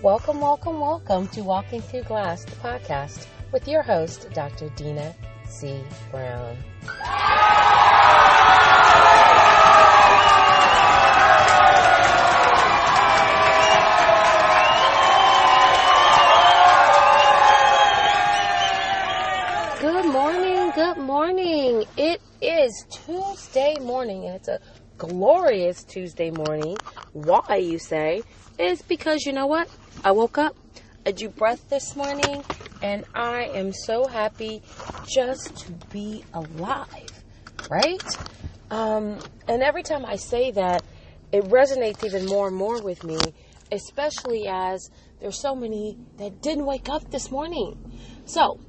Welcome, welcome, welcome to Walking Through Glass, the podcast, with your host, Dr. Dina C. Brown. Good morning, good morning. It is Tuesday morning, and it's a glorious Tuesday morning. Why, you say, is because you know what? I woke up, I drew breath this morning, and I am so happy just to be alive, right? And every time I say that, it resonates even more and more with me, especially as there's so many that didn't wake up this morning. So,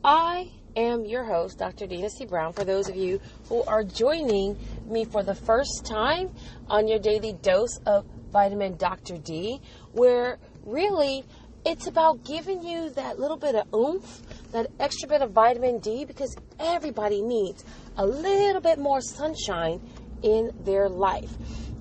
I am your host, Dr. Dina C. Brown, for those of you who are joining me for the first time on your daily dose of vitamin Dr. D, where really it's about giving you that little bit of oomph, that extra bit of vitamin D, because everybody needs a little bit more sunshine in their life.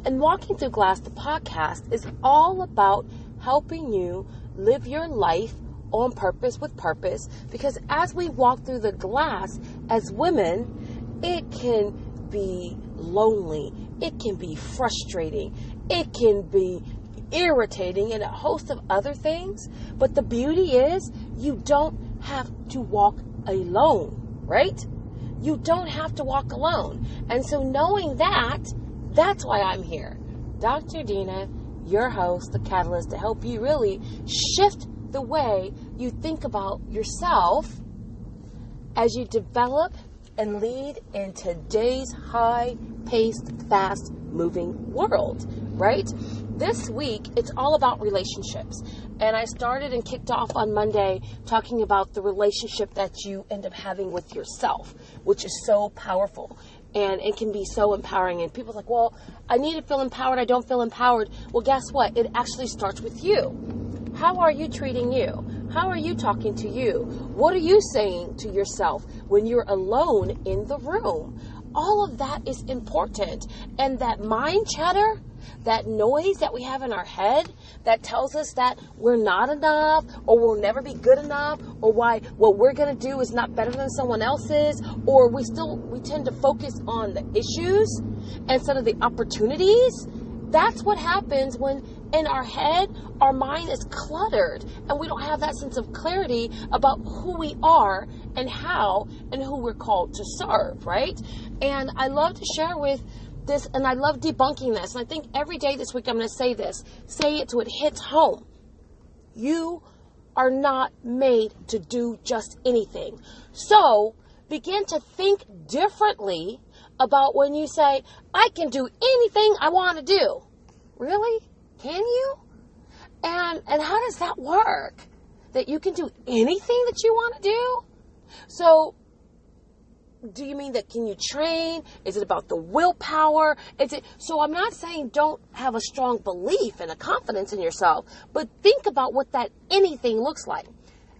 And Walking Through Glass, the podcast, is all about helping you live your life on purpose, with purpose, because as we walk through the glass as women, it can be lonely, it can be frustrating, it can be irritating, and a host of other things. But the beauty is, you don't have to walk alone, right? You don't have to walk alone. And so knowing that, that's why I'm here. Dr. Dina, your host, the catalyst, to help you really shift the way you think about yourself as you develop and lead in today's high-paced, fast-moving world, right? This week, it's all about relationships. And I started and kicked off on Monday talking about the relationship that you end up having with yourself, which is so powerful. And it can be so empowering. And people are like, well, I need to feel empowered. I don't feel empowered. Well, guess what? It actually starts with you. How are you treating you? How are you talking to you? What are you saying to yourself when you're alone in the room? All of that is important. And that mind chatter, that noise that we have in our head that tells us that we're not enough, or we'll never be good enough, or why what we're going to do is not better than someone else's, or we tend to focus on the issues instead of the opportunities. That's what happens when in our head, our mind is cluttered and we don't have that sense of clarity about who we are and how and who we're called to serve, right? And I love to share with this, and I love debunking this. And I think every day this week I'm going to say this. Say it till it hits home. You are not made to do just anything. So begin to think differently about when you say, I can do anything I want to do. Really? Can you? And how does that work? That you can do anything that you want to do? So, do you mean that can you train? Is it about the willpower? So I'm not saying don't have a strong belief and a confidence in yourself, but think about what that anything looks like.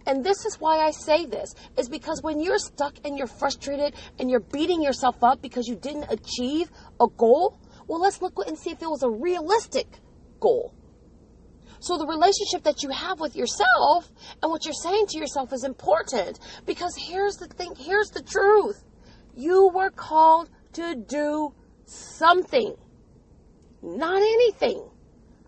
And this is why I say this, is because when you're stuck and you're frustrated and you're beating yourself up because you didn't achieve a goal, well, let's look and see if it was a realistic goal. So the relationship that you have with yourself and what you're saying to yourself is important, because here's the thing, here's the truth. You were called to do something, not anything,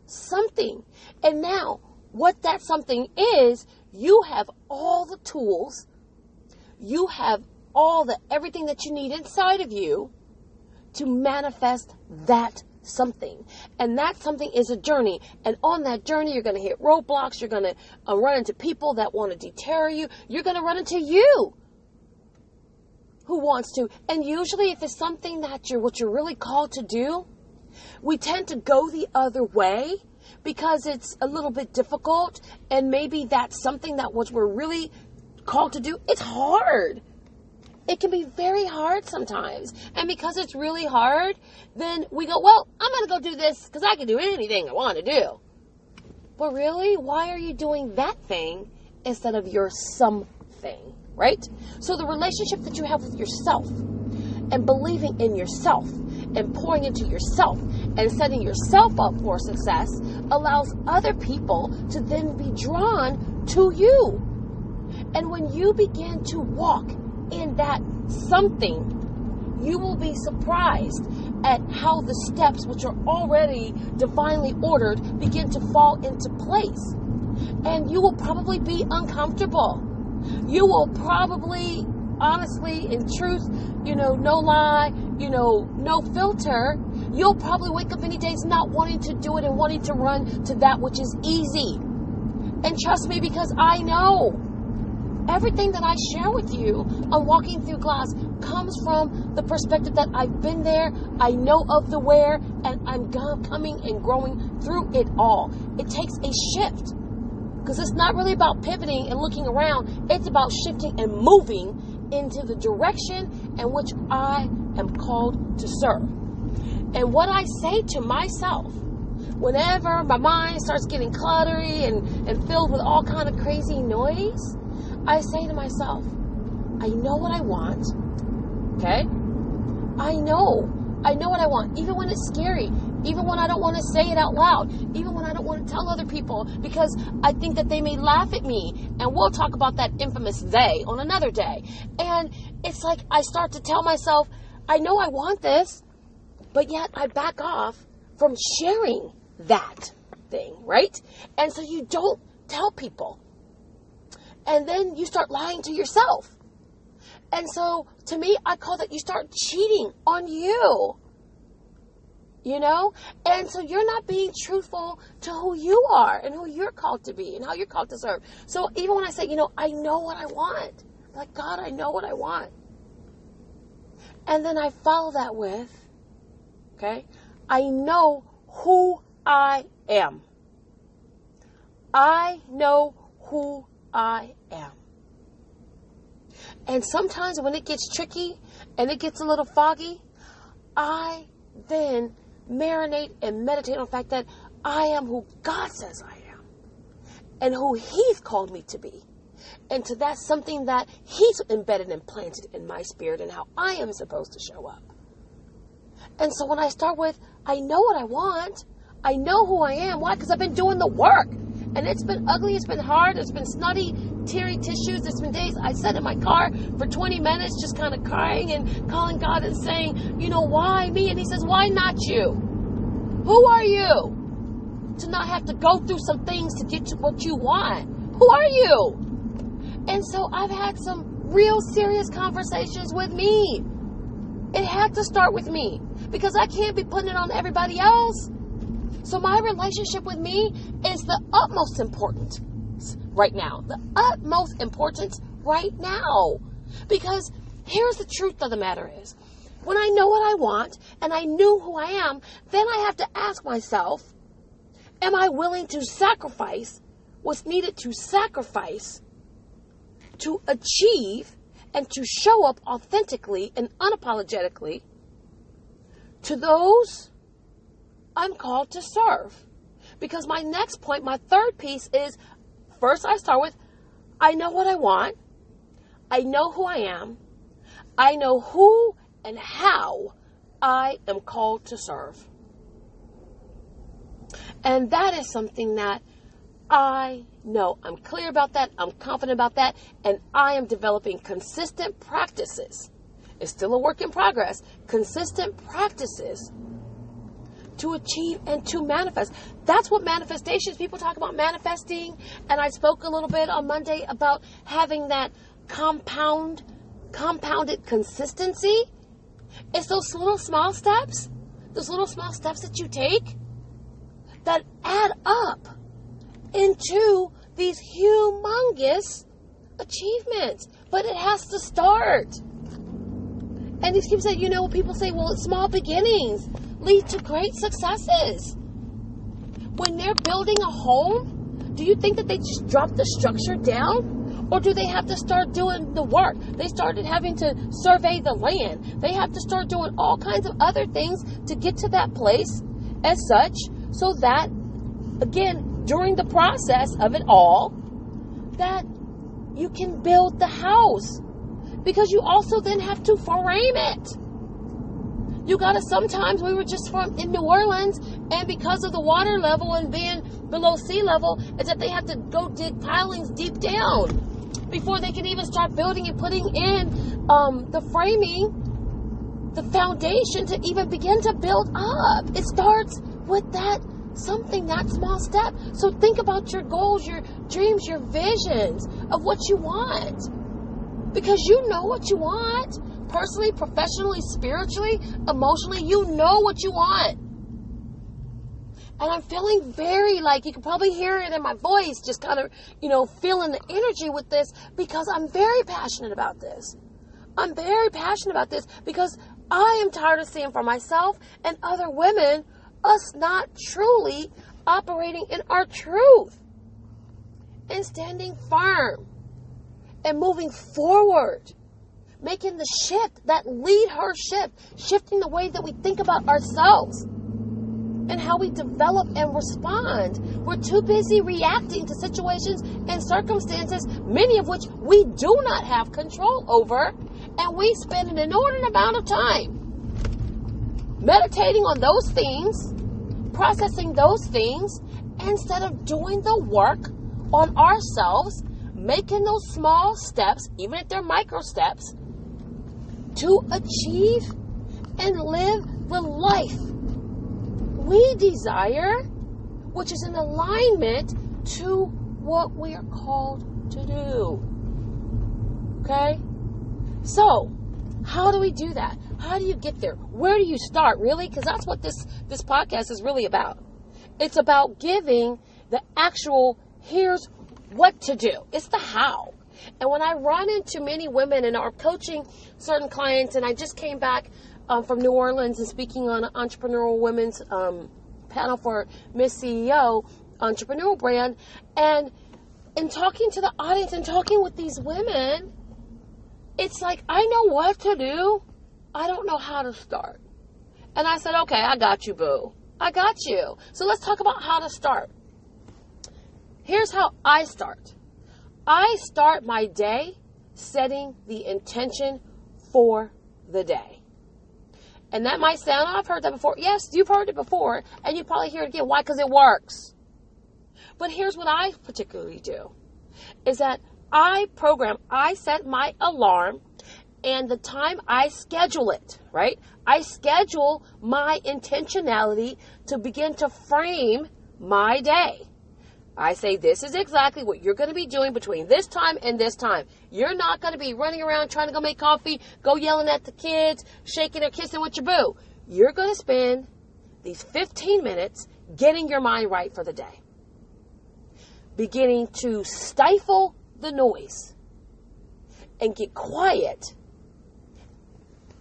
something. And now what that something is, you have all the tools, you have everything that you need inside of you to manifest that something. And that something is a journey. And on that journey, you're going to hit roadblocks. You're going to run into people that want to deter you. You're going to run into you who wants to. And usually if it's something that what you're really called to do, we tend to go the other way because it's a little bit difficult. And maybe that's something that what we're really called to do. It's hard. It can be very hard sometimes. And because it's really hard, then we go, well, I'm going to go do this because I can do anything I want to do. But really, why are you doing that thing instead of your something, right? So the relationship that you have with yourself and believing in yourself and pouring into yourself and setting yourself up for success allows other people to then be drawn to you. And when you begin to walk in that something, you will be surprised at how the steps, which are already divinely ordered, begin to fall into place. And you will probably be uncomfortable. You will probably, honestly, in truth, no lie, no filter, you'll probably wake up many days not wanting to do it and wanting to run to that which is easy. And trust me, because I know everything that I share with you on Walking Through Glass comes from the perspective that I've been there, I know of the where, and I'm coming and growing through it all. It takes a shift, because it's not really about pivoting and looking around. It's about shifting and moving into the direction in which I am called to serve. And what I say to myself whenever my mind starts getting cluttery and filled with all kind of crazy noise, I say to myself, I know what I want, okay? I know what I want, even when it's scary, even when I don't want to say it out loud, even when I don't want to tell other people because I think that they may laugh at me. And we'll talk about that infamous they on another day. And it's like I start to tell myself, I know I want this, but yet I back off from sharing that thing, right? And so you don't tell people. And then you start lying to yourself. And so to me, I call that you start cheating on you. And so you're not being truthful to who you are and who you're called to be and how you're called to serve. So even when I say, I know what I want, like, God, I know what I want. And then I follow that with, okay, I know who I am. I know who I am. And sometimes when it gets tricky and it gets a little foggy, I then marinate and meditate on the fact that I am who God says I am and who He's called me to be. And to that's something that He's embedded and planted in my spirit and how I am supposed to show up. And so when I start with, I know what I want, I know who I am. Why? Because I've been doing the work. And it's been ugly, it's been hard, it's been snotty, teary tissues, it's been days I sat in my car for 20 minutes just kind of crying and calling God and saying, why me? And He says, why not you? Who are you to not have to go through some things to get to what you want? Who are you? And so I've had some real serious conversations with me. It had to start with me because I can't be putting it on everybody else. So my relationship with me is the utmost importance right now. The utmost importance right now. Because here's the truth of the matter is, when I know what I want and I knew who I am, then I have to ask myself, am I willing to sacrifice what's needed to sacrifice to achieve and to show up authentically and unapologetically to those I'm called to serve? Because my next point, my third piece is, first I start with, I know what I want. I know who I am. I know who and how I am called to serve. And that is something that I know. I'm clear about that. I'm confident about that. And I am developing consistent practices. It's still a work in progress. Consistent practices to achieve and to manifest. That's what manifestations, people talk about manifesting. And I spoke a little bit on Monday about having that compounded consistency. It's those little small steps that you take that add up into these humongous achievements. But it has to start. And these people say, people say, well, it's small beginnings lead to great successes. When they're building a home, do you think that they just drop the structure down? Or do they have to start doing the work? They started having to survey the land. They have to start doing all kinds of other things to get to that place as such, so that, again, during the process of it all, that you can build the house. Because you also then have to frame it. You got to sometimes, we were just in New Orleans, and because of the water level and being below sea level, it's that they have to go dig pilings deep down before they can even start building and putting in the framing, the foundation to even begin to build up. It starts with that small step. So think about your goals, your dreams, your visions of what you want. Because you know what you want. Personally, professionally, spiritually, emotionally, you know what you want. And I'm feeling very like, you can probably hear it in my voice, just kind of, feeling the energy with this, because I'm very passionate about this. I'm very passionate about this because I am tired of seeing for myself and other women, us not truly operating in our truth and standing firm and moving forward, making the shift, that lead her shift, shifting the way that we think about ourselves and how we develop and respond. We're too busy reacting to situations and circumstances, many of which we do not have control over, and we spend an inordinate amount of time meditating on those things, processing those things, instead of doing the work on ourselves, making those small steps, even if they're micro steps, to achieve and live the life we desire, which is in alignment to what we are called to do. Okay? So, how do we do that? How do you get there? Where do you start, really? Because that's what this podcast is really about. It's about giving the actual, here's what to do. It's the how. And when I run into many women and are coaching certain clients, and I just came back from New Orleans and speaking on an entrepreneurial women's panel for Miss CEO Entrepreneurial Brand, and in talking to the audience and talking with these women, it's like, I know what to do. I don't know how to start. And I said, okay, I got you, boo. I got you. So let's talk about how to start. Here's how I start. I start my day setting the intention for the day. And that might sound, I've heard that before. Yes, you've heard it before, and you probably hear it again. Why? Because it works. But here's what I particularly do, is that I set my alarm, and the time I schedule it, right? I schedule my intentionality to begin to frame my day. I say, this is exactly what you're going to be doing between this time and this time. You're not going to be running around trying to go make coffee, go yelling at the kids, shaking or kissing with your boo. You're going to spend these 15 minutes getting your mind right for the day. Beginning to stifle the noise and get quiet.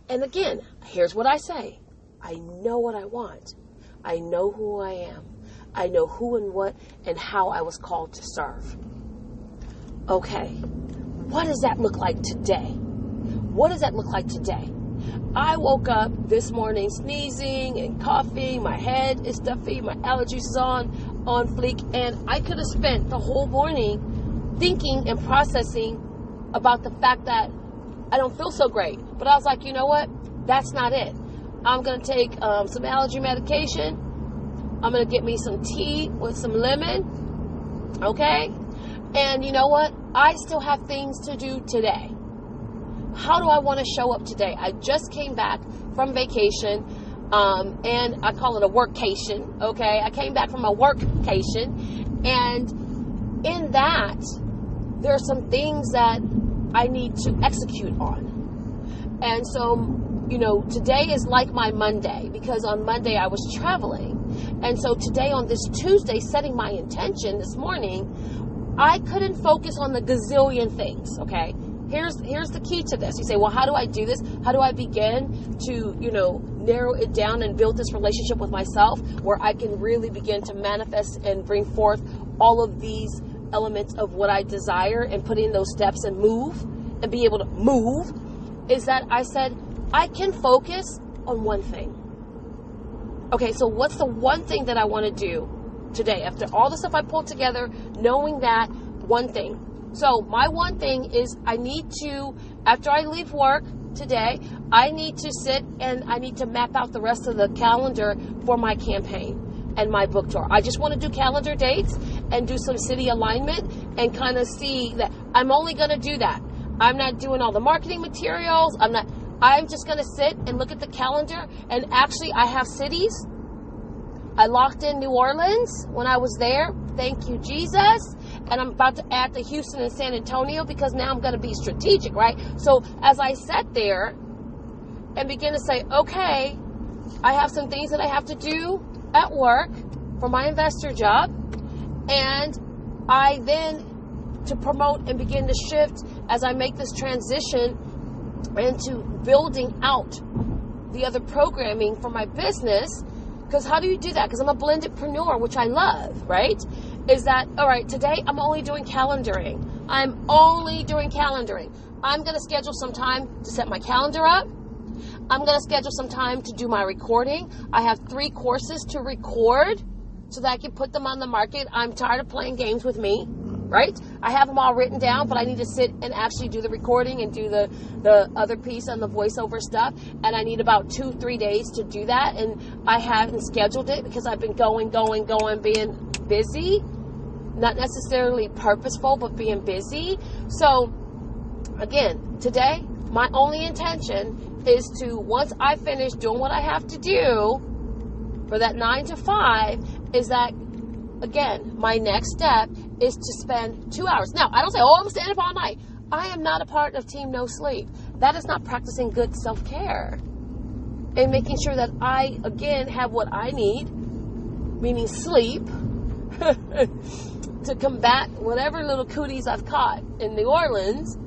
And again, here's what I say. I know what I want. I know who I am. I know who and what and how I was called to serve. Okay, what does that look like today? What does that look like today? I woke up this morning sneezing and coughing. My head is stuffy. My allergies is on fleek. And I could have spent the whole morning thinking and processing about the fact that I don't feel so great. But I was like, you know what? That's not it. I'm going to take some allergy medication. I'm going to get me some tea with some lemon, okay? And you know what? I still have things to do today. How do I want to show up today? I just came back from vacation, and I call it a workcation, okay? I came back from a workcation, and in that, there are some things that I need to execute on. And so, today is like my Monday, because on Monday I was traveling. And so today, on this Tuesday, setting my intention this morning, I couldn't focus on the gazillion things, okay? Here's the key to this. You say, well, how do I do this? How do I begin to, narrow it down and build this relationship with myself where I can really begin to manifest and bring forth all of these elements of what I desire and put in those steps and move and be able to move? Is that I said, I can focus on one thing. Okay, so what's the one thing that I want to do today? After all the stuff I pulled together, knowing that one thing. So my one thing is I need to, after I leave work today, I need to sit and I need to map out the rest of the calendar for my campaign and my book tour. I just want to do calendar dates and do some city alignment and kind of see that I'm only going to do that. I'm not doing all the marketing materials. I'm just going to sit and look at the calendar. And actually, I have cities. I locked in New Orleans when I was there. Thank you, Jesus. And I'm about to add to Houston and San Antonio because now I'm going to be strategic, right? So as I sat there and began to say, okay, I have some things that I have to do at work for my investor job. And I then, to promote and begin to shift as I make this transition into building out the other programming for my business. Because how do you do that? Because I'm a blendedpreneur, which I love, right? Is that, all right, today I'm only doing calendaring. I'm only doing calendaring. I'm going to schedule some time to set my calendar up. I'm going to schedule some time to do my recording. I have 3 courses to record so that I can put them on the market. I'm tired of playing games with me, right? I have them all written down, but I need to sit and actually do the recording and do the other piece on the voiceover stuff. And I need about 2-3 days to do that. And I haven't scheduled it because I've been going, being busy. Not necessarily purposeful, but being busy. So, again, today, my only intention is to, once I finish doing what I have to do for that 9 to 5, is that, again, my next step is to spend 2 hours. Now, I don't say, I'm standing up all night. I am not a part of Team No Sleep. That is not practicing good self-care and making sure that I, again, have what I need, meaning sleep, to combat whatever little cooties I've caught in New Orleans.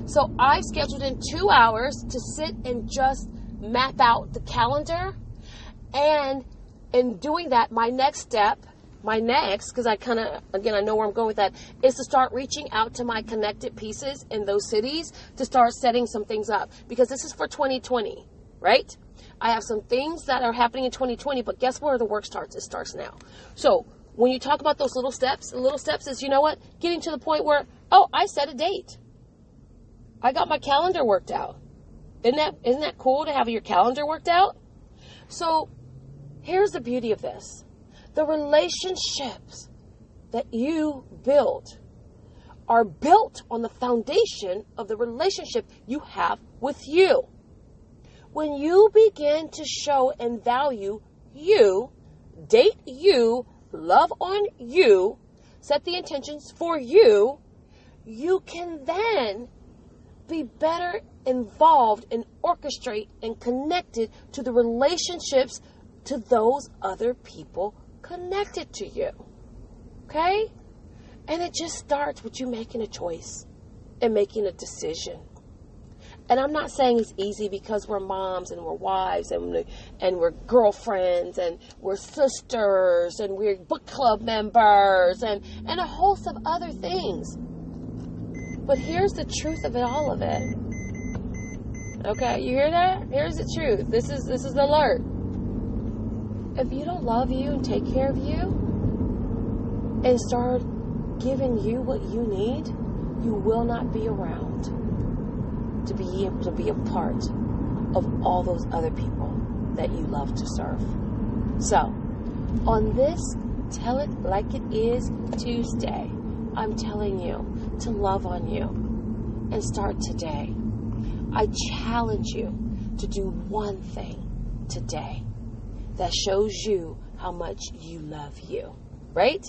So I've scheduled in 2 hours to sit and just map out the calendar. And in doing that, my next step, because I kind of, again, I know where I'm going with that, is to start reaching out to my connected pieces in those cities to start setting some things up. Because this is for 2020, right? I have some things that are happening in 2020, but guess where the work starts? It starts now. So when you talk about those little steps, the little steps is, you know what? Getting to the point where, I set a date. I got my calendar worked out. Isn't that cool to have your calendar worked out? So here's the beauty of this. The relationships that you build are built on the foundation of the relationship you have with you. When you begin to show and value you, date you, love on you, set the intentions for you, you can then be better involved and orchestrate and connected to the relationships to those other people connected to you. Okay? And it just starts with you making a choice and making a decision. And I'm not saying it's easy because we're moms and we're wives and we're girlfriends and we're sisters and we're book club members and a host of other things. But here's the truth of all of it. Okay, you hear that? Here's the truth. This is the alert. If you don't love you and take care of you and start giving you what you need, you will not be around to be able to be a part of all those other people that you love to serve. So, on this Tell It Like It Is Tuesday, I'm telling you to love on you and start today. I challenge you to do one thing today that shows you how much you love you, right?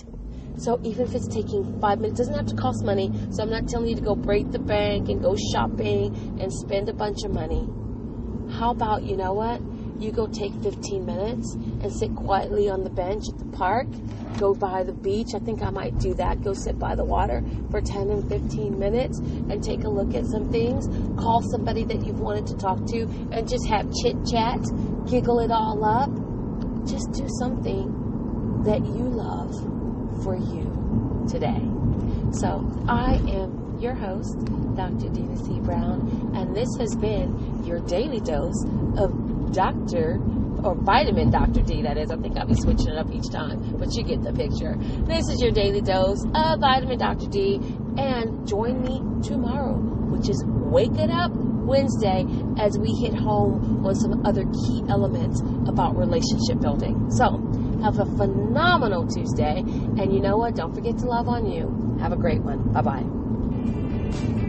So even if it's taking 5 minutes, it doesn't have to cost money. So I'm not telling you to go break the bank and go shopping and spend a bunch of money. How about, you know what? You go take 15 minutes and sit quietly on the bench at the park. Go by the beach. I think I might do that. Go sit by the water for 10 and 15 minutes and take a look at some things. Call somebody that you've wanted to talk to and just have chit chat. Giggle it all up. Just do something that you love for you today. So I am your host, Dr. Dina C. Brown, and this has been your daily dose of vitamin Dr. D, that is. I think I'll be switching it up each time, but you get the picture. This is your daily dose of vitamin Dr. D, and join me tomorrow, which is Wake It Up Wednesday as we hit home on some other key elements about relationship building. So, have a phenomenal Tuesday. And you know what? Don't forget to love on you. Have a great one. Bye-bye.